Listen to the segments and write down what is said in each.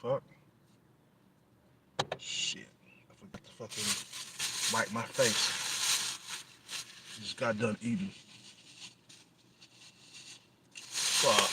Fuck. Shit. I forgot to fucking wipe my face. Just got done eating. Fuck.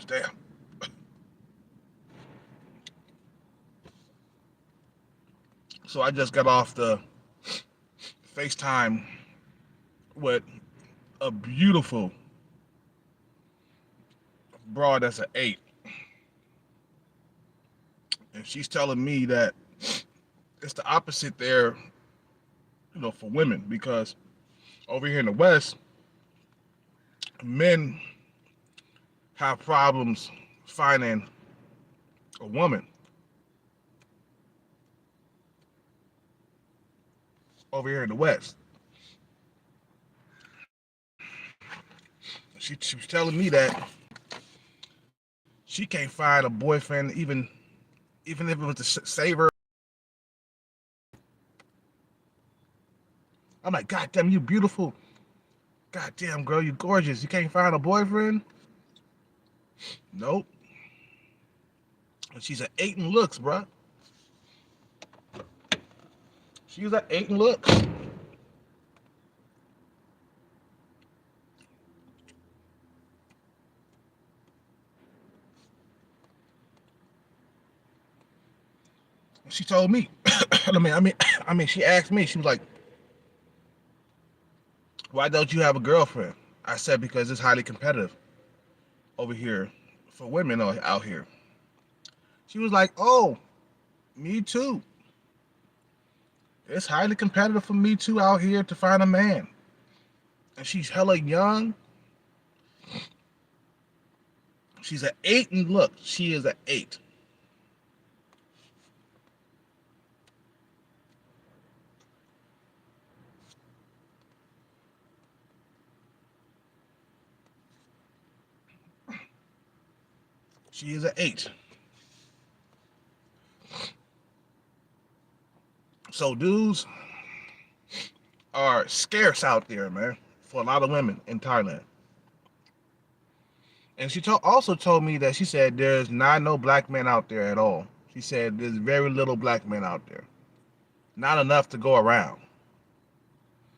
Damn. So I just got off the FaceTime with a beautiful broad that's an 8. And she's telling me that it's the opposite there, for women, because over here in the West, men have problems finding a woman. Over here in the West, she was telling me that she can't find a boyfriend, even if it was to save her. I'm like, God damn, you beautiful. God damn, girl, you gorgeous. You can't find a boyfriend? Nope. And she's an 8 in looks, bruh. She's an 8 in looks. She told me. She asked me. She was like, "Why don't you have a girlfriend?" I said, "Because it's highly competitive over here for women out here." She was like, "Oh, me too. It's highly competitive for me too out here to find a man." And she's hella young. She's an 8, and look, she is an 8. She is an 8. So dudes are scarce out there, man, for a lot of women in Thailand. And she also told me that she said there's not no black men out there at all. She said there's very little black men out there, not enough to go around.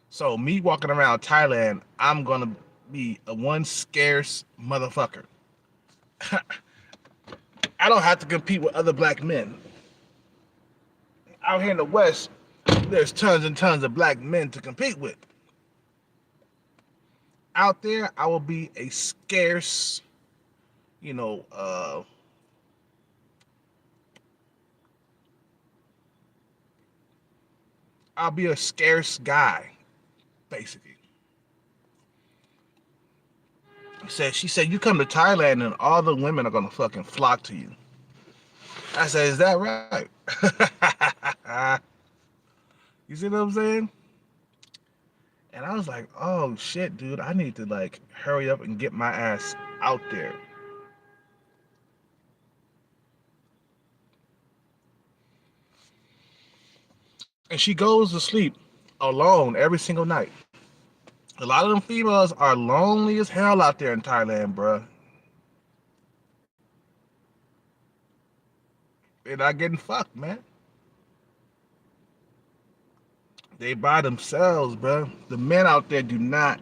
So me walking around Thailand, I'm gonna be a one scarce motherfucker. I don't have to compete with other black men. Out here in the West, there's tons and tons of black men to compete with. Out there, I will be a scarce, you know, uh, I'll be a scarce guy, basically. She said, you come to Thailand and all the women are gonna fucking flock to you. I said, is that right? You see what I'm saying? And I was like, oh shit, dude, I need to like hurry up and get my ass out there. And she goes to sleep alone every single night. A lot of them females are lonely as hell out there in Thailand, bruh. They're not getting fucked, man. They by themselves, bruh. The men out there do not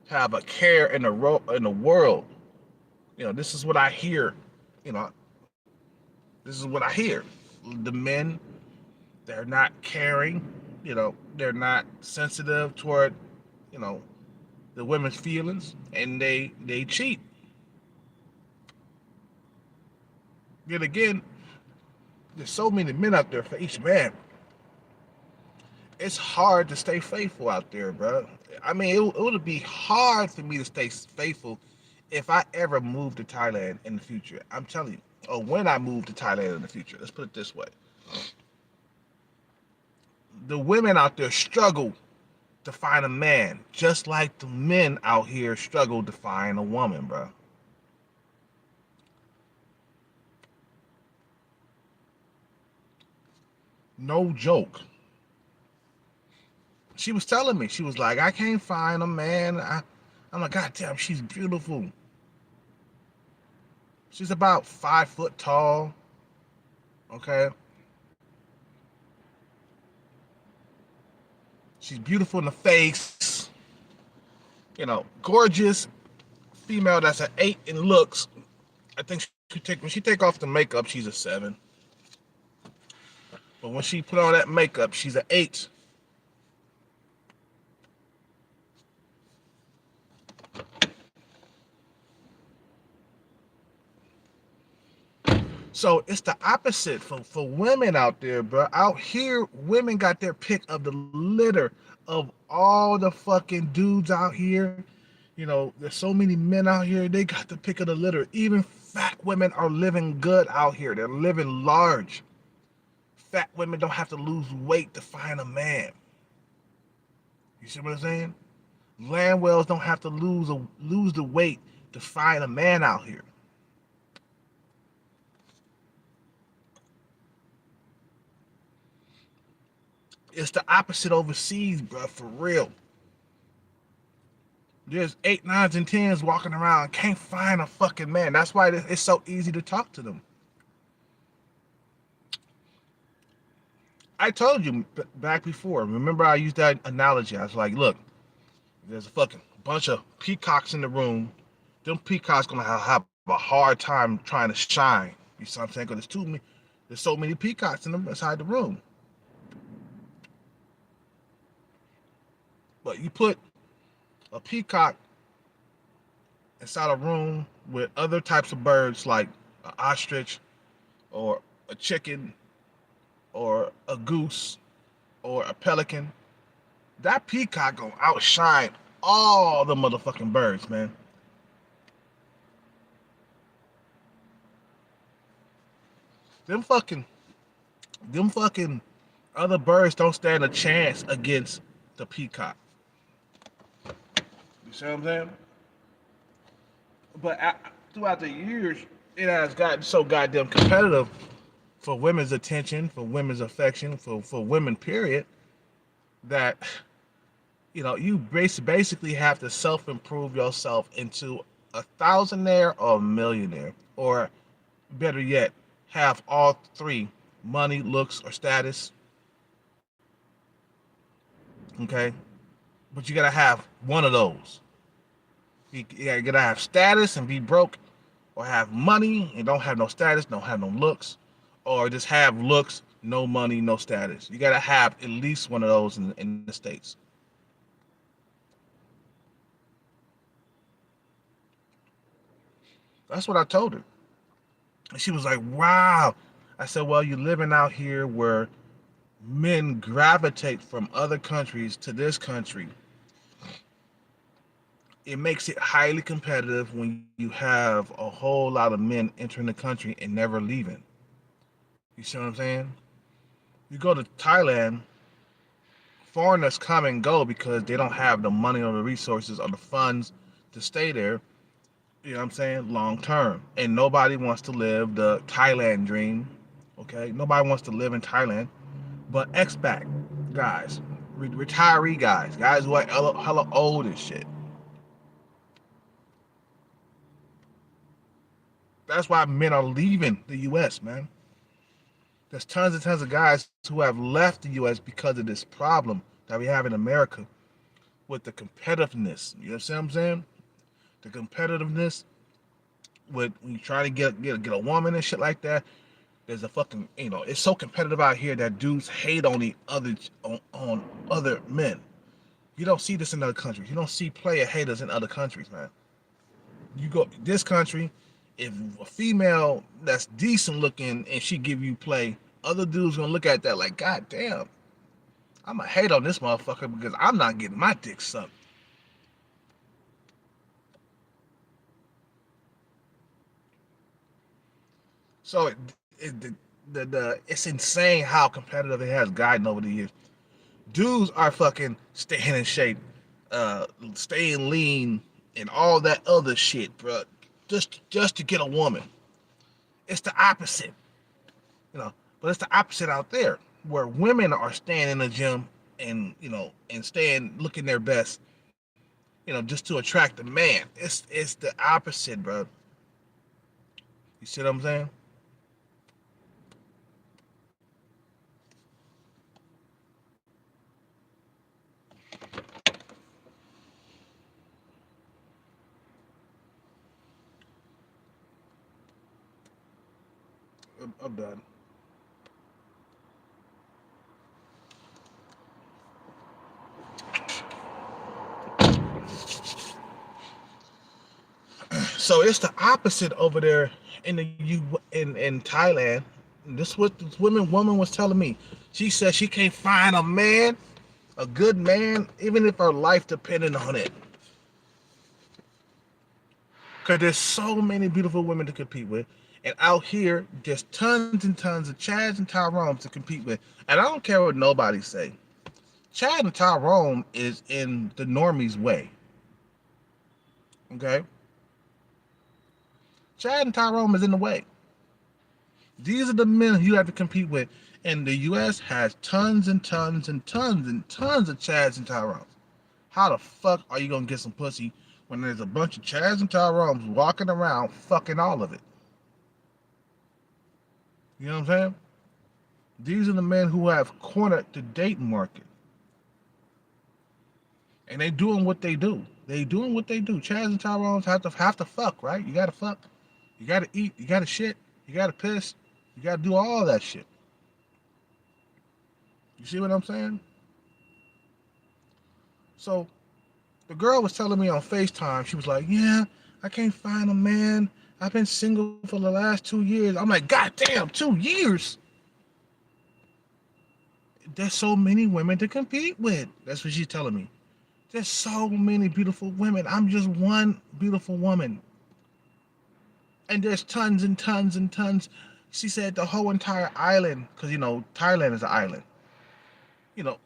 have a care in the world. This is what I hear. You know, this is what I hear. The men, they're not caring. They're not sensitive toward, you know, the women's feelings, and they cheat. Yet again, there's so many men out there for each man. It's hard to stay faithful out there, bro. I mean, it would be hard for me to stay faithful if I ever move to Thailand in the future. I'm telling you, or when I move to Thailand in the future. Let's put it this way: the women out there struggle to find a man, just like the men out here struggle to find a woman, bro. No joke. She was telling me, she was like, I can't find a man. I'm like, God damn, she's beautiful. She's about 5 foot tall. Okay. She's beautiful in the face. Gorgeous female that's an 8 in looks. I think when she take off the makeup, she's a 7. But when she put on that makeup, she's an 8. So it's the opposite for women out there, bro. Out here, women got their pick of the litter of all the fucking dudes out here. There's so many men out here, they got the pick of the litter. Even fat women are living good out here. They're living large. Fat women don't have to lose weight to find a man. You see what I'm saying? Land whales don't have to lose the weight to find a man out here. It's the opposite overseas, bro, for real. There's 8, 9s, and 10s walking around, can't find a fucking man. That's why it's so easy to talk to them. I told you back before. Remember, I used that analogy. I was like, look, there's a fucking bunch of peacocks in the room. Them peacocks gonna have a hard time trying to shine. You see what I'm saying? Because there's so many peacocks inside the room. But you put a peacock inside a room with other types of birds like an ostrich or a chicken or a goose or a pelican, that peacock gonna outshine all the motherfucking birds, man. Them fucking other birds don't stand a chance against the peacock. You see what I'm saying? But throughout the years, it has gotten so goddamn competitive for women's attention, for women's affection, for women, period, that you basically have to self-improve yourself into a thousandaire or a millionaire, or better yet, have all three: money, looks, or status. Okay, but you gotta have one of those. You gotta have status and be broke, or have money and don't have no status, don't have no looks, or just have looks, no money, no status. You gotta have at least one of those in the States. That's what I told her. And she was like, wow. I said, well, you're living out here where men gravitate from other countries to this country. It makes it highly competitive when you have a whole lot of men entering the country and never leaving. You see what I'm saying? You go to Thailand, foreigners come and go because they don't have the money or the resources or the funds to stay there. You know what I'm saying? Long term. And nobody wants to live the Thailand dream. Okay? Nobody wants to live in Thailand. But expat guys, retiree guys who are hella old and shit. That's why men are leaving the U.S., man. There's tons and tons of guys who have left the U.S. because of this problem that we have in America with the competitiveness. You know what I'm saying? The competitiveness with when you try to get a woman and shit like that. There's a fucking it's so competitive out here that dudes hate on the other on other men. You don't see this in other countries. You don't see player haters in other countries, man. You go this country, If a female that's decent looking and she give you play, other dudes gonna look at that like, God damn, I'm gonna hate on this motherfucker because I'm not getting my dick sucked. So it's insane how competitive it has gotten over the years. Dudes are fucking staying in shape, staying lean, and all that other shit, bro. Just to get a woman. It's the opposite, you know. But it's the opposite out there, where women are staying in the gym and and staying looking their best, just to attract a man. It's the opposite, bro. You see what I'm saying? I'm done. So it's the opposite over there in Thailand. This what this woman was telling me. She said she can't find a man, a good man, even if her life depended on it. Cause there's so many beautiful women to compete with, and out here there's tons and tons of Chads and Tyrones to compete with. And I don't care what nobody say. Chad and Tyrone is in the normies way. Okay, Chad and Tyrone is in the way. These are the men you have to compete with. And the U.S. has tons and tons and tons and tons of Chads and Tyrones. How the fuck are you gonna get some pussy when there's a bunch of Chads and Tyrones walking around fucking all of it? You know what I'm saying? These are the men who have cornered the dating market, and they doing what they do. They doing what they do. Chads and Tyrones have to fuck, right? You gotta fuck, you gotta eat, you gotta shit, you gotta piss, you gotta do all that shit. You see what I'm saying? So the girl was telling me on FaceTime, she was like, yeah, I can't find a man. I've been single for the last 2 years. I'm like, God damn, 2 years? There's so many women to compete with. That's what she's telling me. There's so many beautiful women. I'm just one beautiful woman. And there's tons and tons and tons. She said the whole entire island, because, Thailand is an island. You know,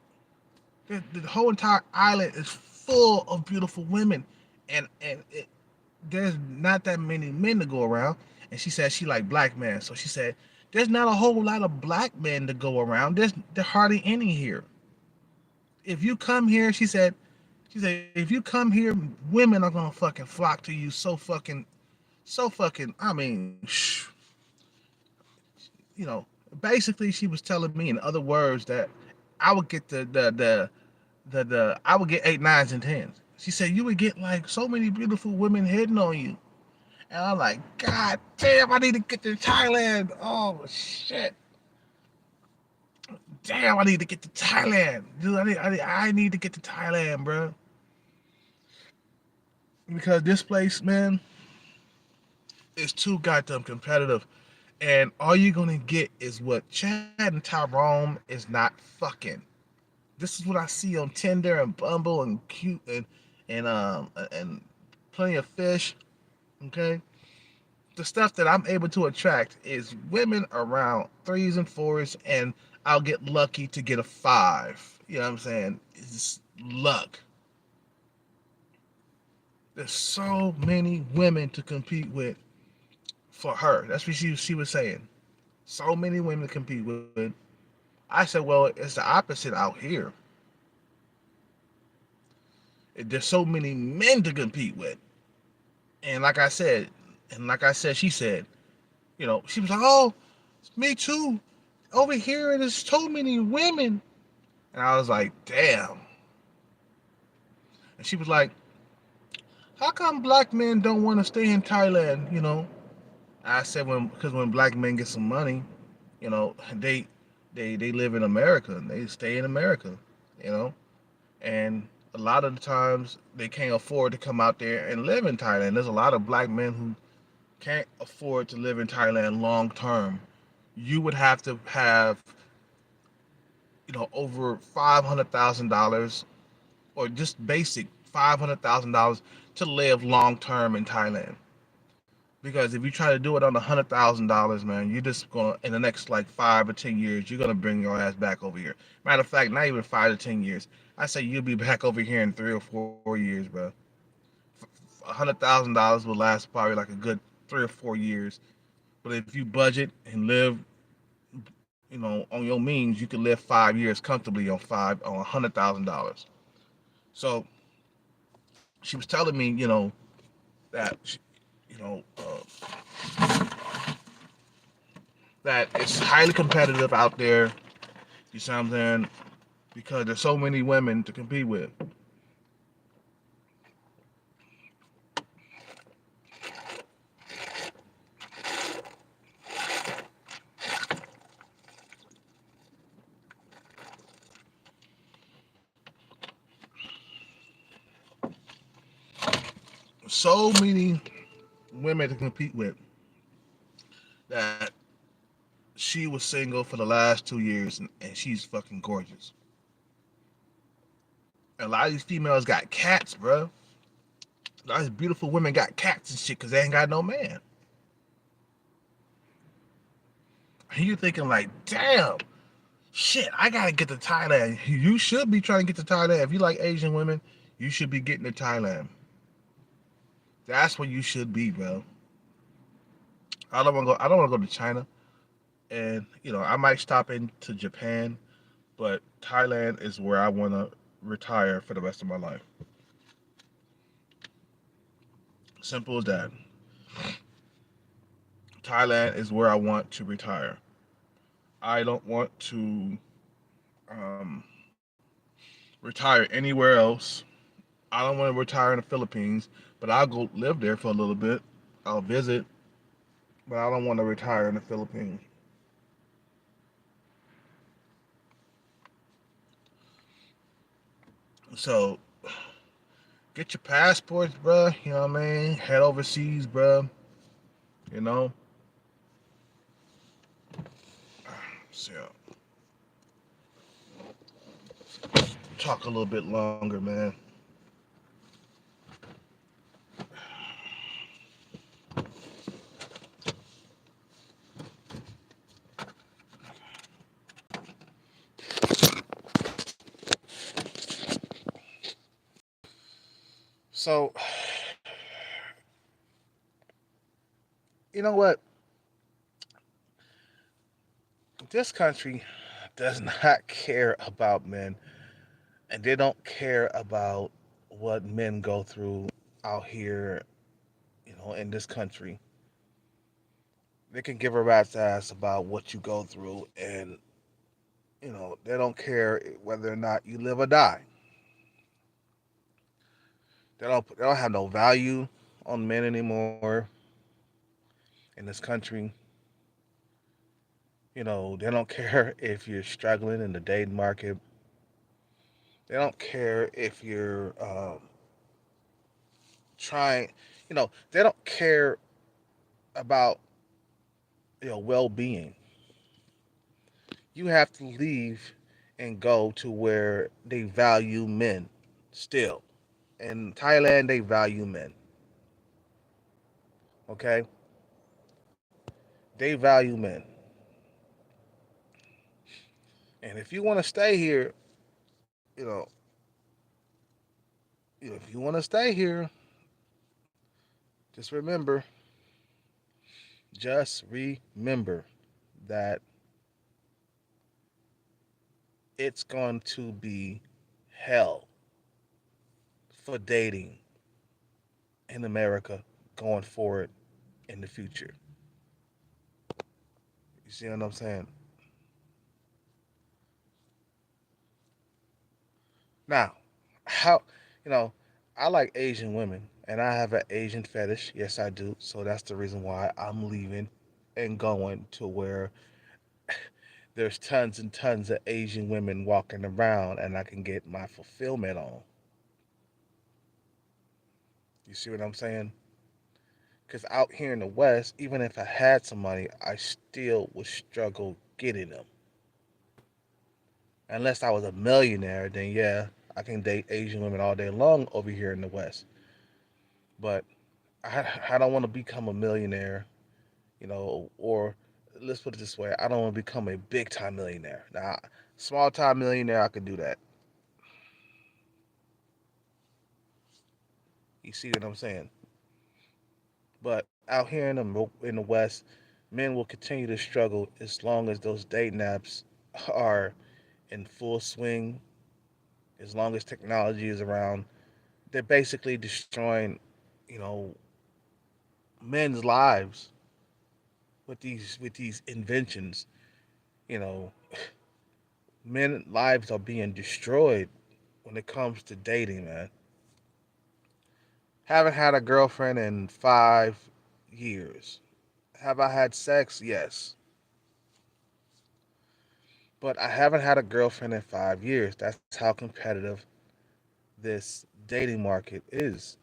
the whole entire island is full of beautiful women. And there's not that many men to go around. And she said she like black men. So she said, there's not a whole lot of black men to go around. There hardly any here. If you come here, she said, if you come here, women are gonna fucking flock to you so fucking, I mean, you know, basically she was telling me in other words that I would get the I would get eight, nines, and tens. She said you would get like so many beautiful women hitting on you. And I'm like, God damn, I need to get to Thailand. Oh shit. Damn, I need to get to Thailand. Dude, I need to get to Thailand, bro. Because this place, man, is too goddamn competitive. And all you're gonna get is what Chad and Tyrone is not fucking. This is what I see on Tinder and Bumble and Cute and Plenty of Fish. Okay, the stuff that I'm able to attract is women around threes and fours, and I'll get lucky to get a five. You know what I'm saying? It's luck. There's so many women to compete with for her. That's what she was saying. So many women to compete with. I said, well, it's the opposite out here. There's so many men to compete with. And like I said, she said, she was like, oh, me too. Over here, there's so many women. And I was like, damn. And she was like, how come black men don't want to stay in Thailand? I said, because when black men get some money, they live in America and they stay in America, you know, and a lot of the times they can't afford to come out there and live in Thailand. There's a lot of black men who can't afford to live in Thailand long term, you would have to have, over $500,000, or just basic $500,000 to live long term in Thailand. Because if you try to do it on $100,000, man, you're just gonna, in the next like 5 or 10 years, you're gonna bring your ass back over here. Matter of fact, not even 5 to 10 years. I say you'll be back over here in 3 or 4 years, bro. $100,000 will last probably like a good 3 or 4 years. But if you budget and live, on your means, you can live 5 years comfortably on $100,000. So she was telling me, that you know that it's highly competitive out there. You see what I'm saying? Because there's so many women to compete with. So many women to compete with that she was single for the last 2 years, and she's fucking gorgeous. And a lot of these females got cats, bro. A lot of these beautiful women got cats and shit because they ain't got no man. And you thinking like, damn, shit, I gotta get to Thailand. You should be trying to get to Thailand. If you like Asian women, you should be getting to Thailand. That's where you should be, bro. I don't want to go. I don't want to go to China, and I might stop into Japan, but Thailand is where I want to retire for the rest of my life. Simple as that. Thailand is where I want to retire. I don't want to um, retire anywhere else. I don't want to retire in the Philippines, but I'll go live there for a little bit. I'll visit, but I don't want to retire in the Philippines. So get your passports, bro. You know what I mean? Head overseas, bro. You know. So talk a little bit longer, man. So, you know what? This country does not care about men, and they don't care about what men go through out here, in this country. They can give a rat's ass about what you go through, and they don't care whether or not you live or die. They don't have no value on men anymore in this country. They don't care if you're struggling in the dating market. They don't care if you're trying. They don't care about well-being. You have to leave and go to where they value men still. In Thailand, they value men. Okay, they value men. And if you want to stay here, you know, if you want to stay here, just remember, just remember that it's going to be hell for dating in America going forward in the future. You see what I'm saying? Now, how, you know, I like Asian women and I have an Asian fetish. Yes, I do. So that's the reason why I'm leaving and going to where there's tons and tons of Asian women walking around and I can get my fulfillment on. You see what I'm saying? Because out here in the West, even if I had some money, I still would struggle getting them. Unless I was a millionaire, then yeah, I can date Asian women all day long over here in the West. But I don't want to become a millionaire, or let's put it this way, I don't want to become a big time millionaire. Now, small time millionaire, I could do that. You see what I'm saying? But out here in the West, men will continue to struggle as long as those dating apps are in full swing, as long as technology is around. They're basically destroying, you know, men's lives with these inventions. You know, men lives are being destroyed when it comes to dating, man. Haven't had a girlfriend in 5 years. Have I had sex? Yes. But I haven't had a girlfriend in 5 years. That's how competitive this dating market is.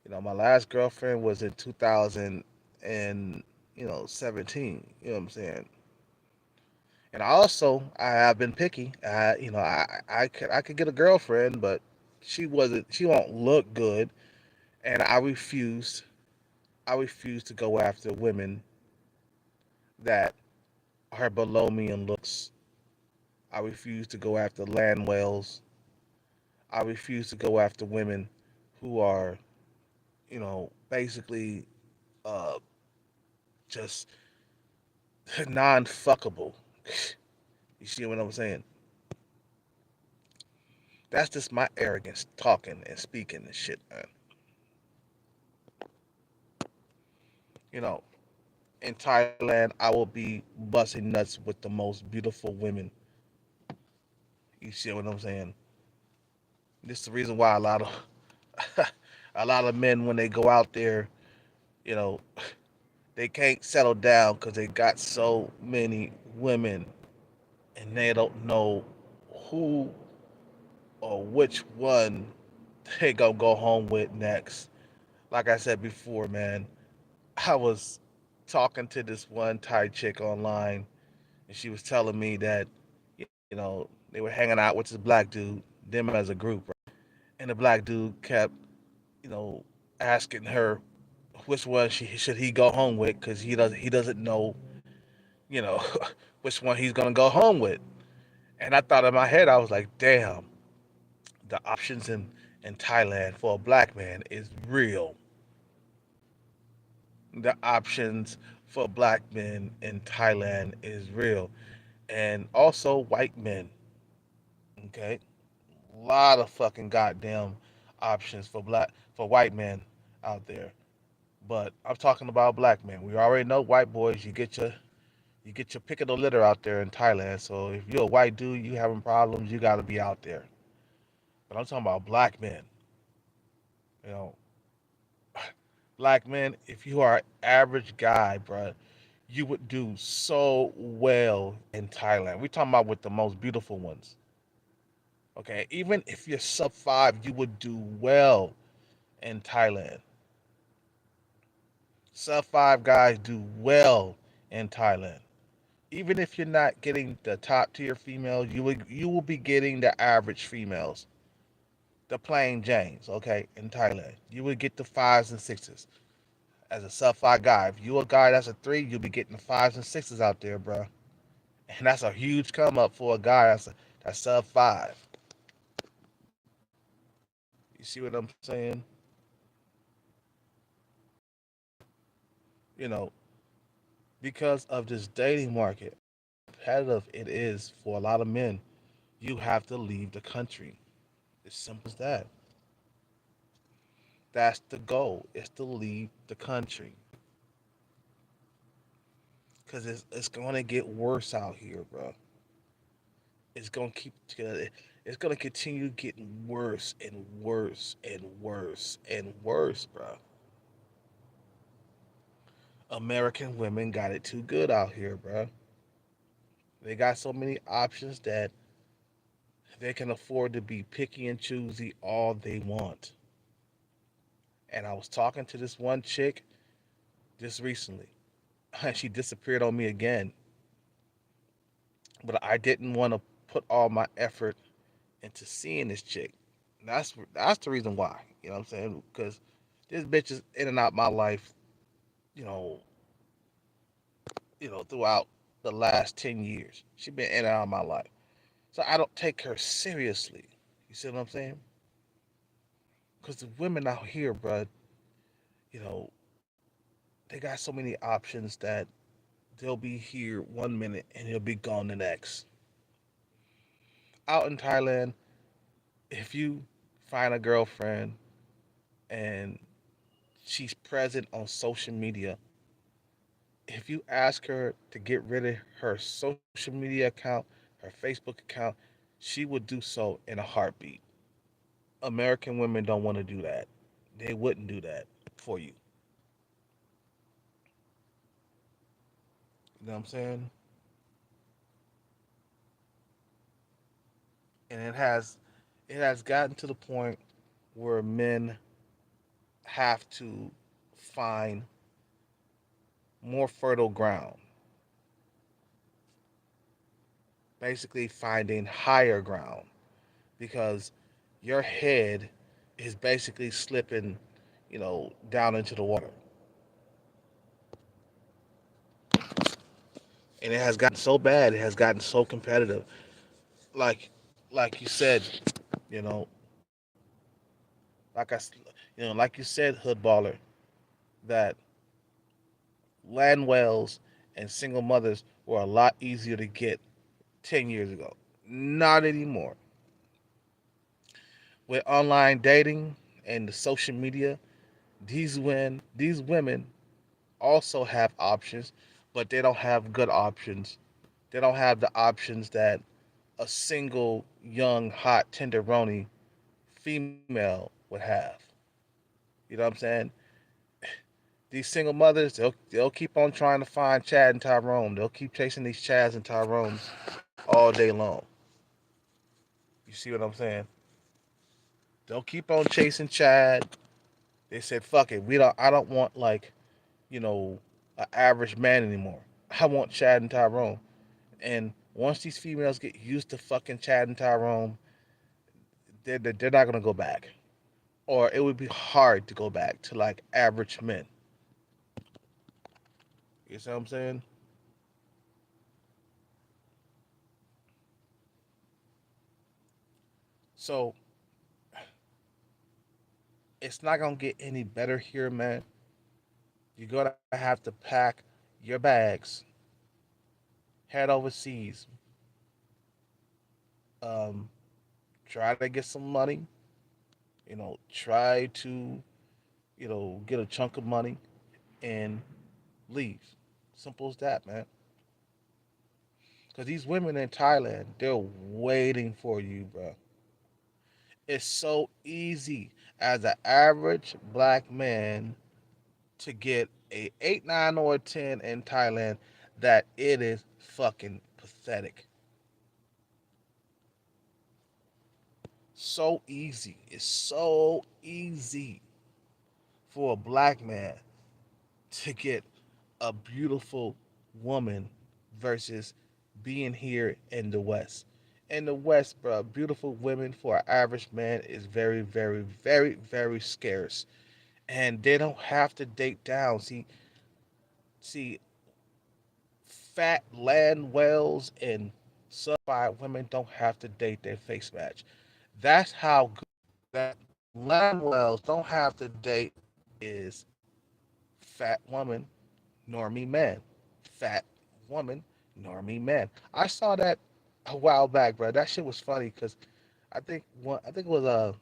My last girlfriend was in 2000 and 17. You know what I'm saying? And also, I have been picky. I could get a girlfriend, but she won't look good, and I refuse to go after women that are below me in looks. I refuse to go after land whales. I refuse to go after women who are, basically uh, just non-fuckable. You see what I'm saying? That's just my arrogance talking and speaking and shit, man. You know, in Thailand, I will be busting nuts with the most beautiful women. You see what I'm saying? This is the reason why a lot of men when they go out there, you know, they can't settle down because they got so many women and they don't know who or which one they gonna go home with next. Like I said before, man, I was talking to this one Thai chick online, and she was telling me that, they were hanging out with this black dude, them as a group, right? And the black dude kept, you know, asking her which one should he go home with because he doesn't know, you know, which one he's gonna go home with. And I thought in my head, I was like, damn, the options in Thailand for a black man is real. The options for black men in Thailand is real. And also white men. Okay? A lot of fucking goddamn options for white men out there. But I'm talking about black men. We already know white boys, you get your pick of the litter out there in Thailand. So if you're a white dude, you having problems, you gotta be out there. But I'm talking about black men. You know, black men, if you are an average guy, bruh, you would do so well in Thailand. We're talking about with the most beautiful ones. Okay, even if you're sub 5, you would do well in Thailand. Sub 5 guys do well in Thailand. Even if you're not getting the top tier females, you will be getting the average females, the plain Janes. Okay, in Thailand, you would get the fives and sixes as a sub 5 guy. If you a guy that's a 3, you'll be getting the fives and sixes out there, bro. And that's a huge come up for a guy that's sub 5. You see what I'm saying? You know, because of this dating market, competitive it is for a lot of men, you have to leave the country. As simple as that. That's the goal, is to leave the country. Because it's going to get worse out here, bro. It's going to it's going to continue getting worse and worse and worse and worse, bro. American women got it too good out here, bro. They got so many options that they can afford to be picky and choosy all they want. And I was talking to this one chick just recently, and she disappeared on me again. But I didn't want to put all my effort into seeing this chick. That's the reason why. You know what I'm saying? Because this bitch is in and out my life. You know, throughout the last 10 years, she been in and out of my life. So I don't take her seriously. You see what I'm saying? Because the women out here, bro, you know, they got so many options that they'll be here 1 minute and they'll be gone the next. Out in Thailand, if you find a girlfriend and she's present on social media, if you ask her to get rid of her social media account, her Facebook account, she would do so in a heartbeat. American women don't want to do that. They wouldn't do that for you. You know what I'm saying? And it has gotten to the point where men have to find more fertile ground, basically finding higher ground, because your head is basically slipping, down into the water. And it has gotten so bad, it has gotten so competitive. Like like you said, you know, like I, like you said, hood baller, that land wells and single mothers were a lot easier to get 10 years ago. Not anymore. With online dating and the social media, these women also have options, but they don't have good options. They don't have the options that a single young hot tenderoni female would have. You know what I'm saying? These single mothers, they'll keep on trying to find Chad and Tyrone. They'll keep chasing these Chads and Tyrones all day long. You see what I'm saying? They'll keep on chasing Chad. They said, "Fuck it, we don't. I don't want like, you know, an average man anymore. I want Chad and Tyrone." And once these females get used to fucking Chad and Tyrone, they're not gonna go back, or it would be hard to go back to like average men. You see what I'm saying? So it's not gonna get any better here, man. You're gonna have to pack your bags, head overseas, um, try to get some money. Try to get a chunk of money and leave. Simple as that, man. Because these women in Thailand, they're waiting for you, bro. It's so easy as an average black man to get a 8, 9, or a 10 in Thailand that it is fucking pathetic. So easy. It's so easy for a black man to get a beautiful woman versus being here in the West. In the West, bro, beautiful women for an average man is very, very, very, very scarce. And they don't have to date down. See, fat land wells and certified women don't have to date their face match. That's how good that land wells don't have to date is fat woman, normie man. Fat woman, normie man. I saw that a while back, bro. That shit was funny because I think it was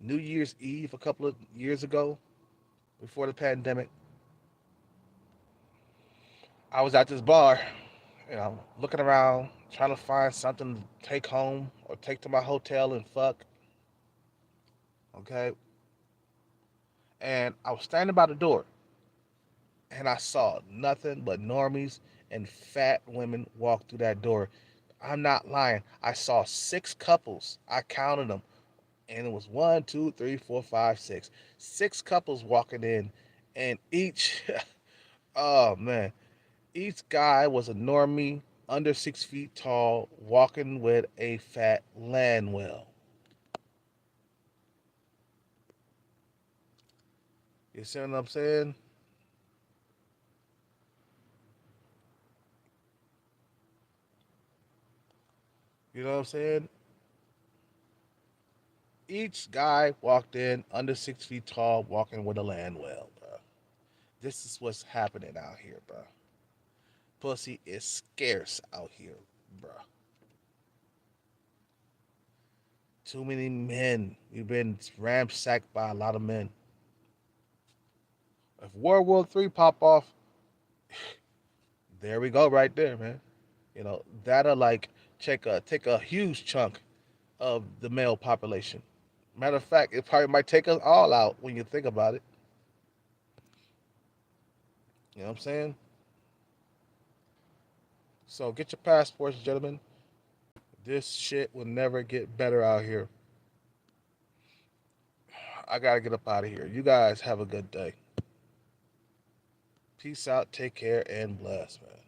New Year's Eve a couple of years ago before the pandemic. I was at this bar, looking around, trying to find something to take home or take to my hotel and fuck. Okay, and I was standing by the door, and I saw nothing but normies and fat women walk through that door. I'm not lying. I saw 6 couples. I counted them And it was one, two, three, four, five, six. Six couples walking in, and each, oh man, each guy was a normie, under 6 feet tall, walking with a fat land whale. You see what I'm saying? You know what I'm saying? Each guy walked in under 6 feet tall, walking with a land whale, bro. This is what's happening out here, bro. Pussy is scarce out here, bro. Too many men. We've been ramsacked by a lot of men. If World War III pop off, there we go, right there, man. That'll like take a huge chunk of the male population. Matter of fact, it probably might take us all out when you think about it. You know what I'm saying? So get your passports, gentlemen. This shit will never get better out here. I gotta get up out of here. You guys have a good day. Peace out, take care, and bless, man.